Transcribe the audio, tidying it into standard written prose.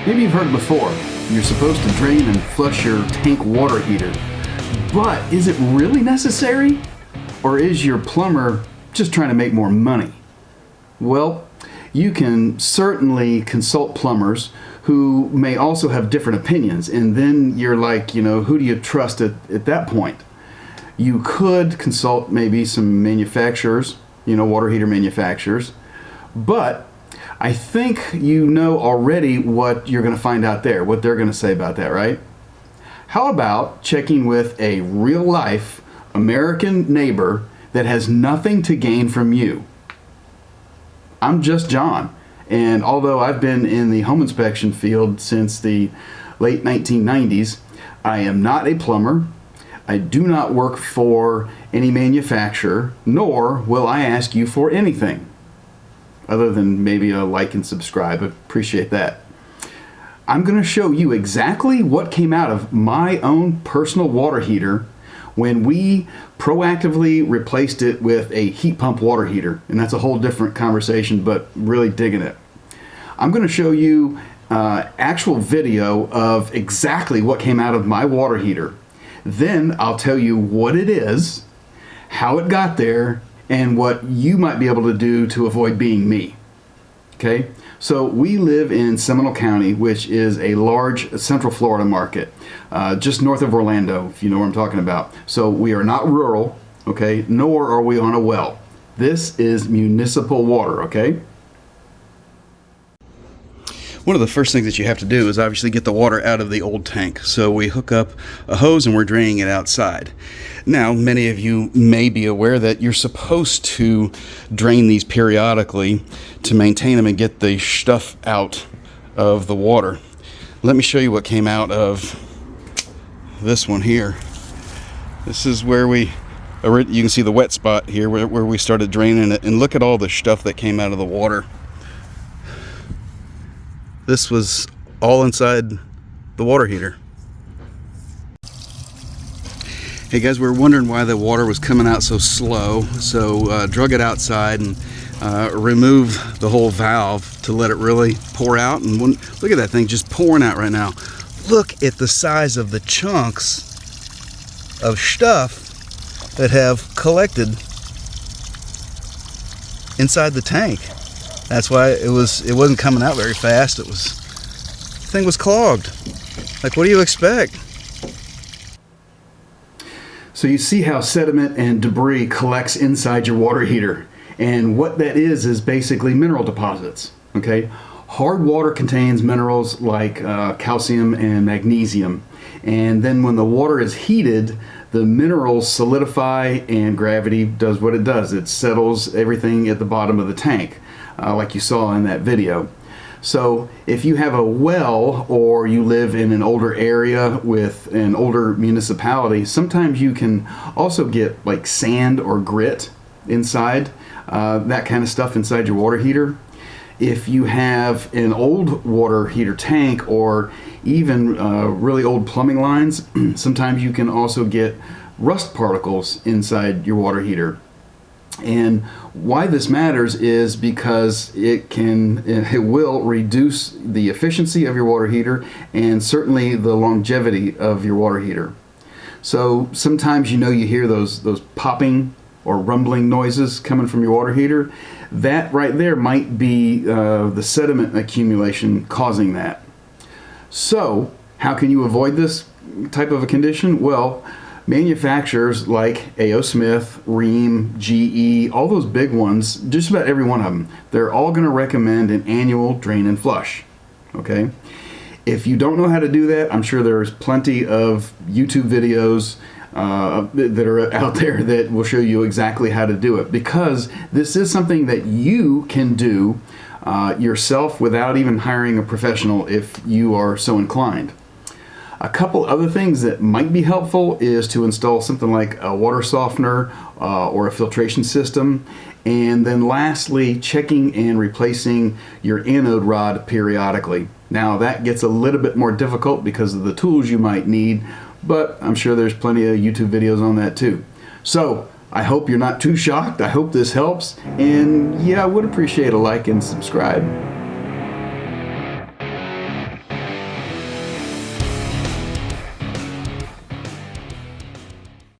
Maybe you've heard it before. You're supposed to drain and flush your tank water heater. But is it really necessary? Or is your plumber just trying to make more money? Well, you can certainly consult plumbers who may also have different opinions, and then you're like, who do you trust at that point? You could consult maybe some manufacturers, water heater manufacturers, but I think you know already what you're going to find out there, what they're going to say about that, right? How about checking with a real-life American neighbor that has nothing to gain from you? I'm just John, and although I've been in the home inspection field since the late 1990s, I am not a plumber. I do not work for any manufacturer, nor will I ask you for anything, other than maybe a like and subscribe. I appreciate that. I'm going to show you exactly what came out of my own personal water heater when we proactively replaced it with a heat pump water heater. And that's a whole different conversation, but really digging it. I'm going to show you actual video of exactly what came out of my water heater. Then I'll tell you what it is, how it got there, and what you might be able to do to avoid being me. Okay? So we live in Seminole County, which is a large Central Florida market, just north of Orlando, if you know what I'm talking about. So we are not rural, okay, nor are we on a well. This is municipal water, okay? One of the first things that you have to do is obviously get the water out of the old tank. So we hook up a hose and we're draining it outside. Now, many of you may be aware that you're supposed to drain these periodically to maintain them and get the stuff out of the water. Let me show you what came out of this one here. This is where you can see the wet spot here where we started draining it, and look at all the stuff that came out of the water. This was all inside the water heater. Hey guys, we were wondering why the water was coming out so slow, so drug it outside and remove the whole valve to let it really pour out. And look at that thing just pouring out right now. Look at the size of the chunks of stuff that have collected inside the tank. That's why it wasn't coming out very fast. The thing was clogged. Like, what do you expect? So you see how sediment and debris collects inside your water heater. And what that is basically mineral deposits, okay? Hard water contains minerals like calcium and magnesium. And then when the water is heated, the minerals solidify and gravity does what it does. It settles everything at the bottom of the tank, like you saw in that video. So if you have a well, or you live in an older area with an older municipality, sometimes you can also get like sand or grit inside, that kind of stuff inside your water heater. If you have an old water heater tank, or even really old plumbing lines, sometimes you can also get rust particles inside your water heater. And why this matters is because it will reduce the efficiency of your water heater and certainly the longevity of your water heater. So sometimes you hear those popping or rumbling noises coming from your water heater. That right there might be the sediment accumulation causing that. So how can you avoid this type of a condition? Well, manufacturers like A.O. Smith, Rheem, GE, all those big ones, just about every one of them, they're all going to recommend an annual drain and flush. Okay? If you don't know how to do that, I'm sure there's plenty of YouTube videos that are out there that will show you exactly how to do it, because this is something that you can do yourself without even hiring a professional if you are so inclined. A couple other things that might be helpful is to install something like a water softener or a filtration system. And then lastly, checking and replacing your anode rod periodically. Now that gets a little bit more difficult because of the tools you might need, but I'm sure there's plenty of YouTube videos on that too. So I hope you're not too shocked. I hope this helps. And yeah, I would appreciate a like and subscribe.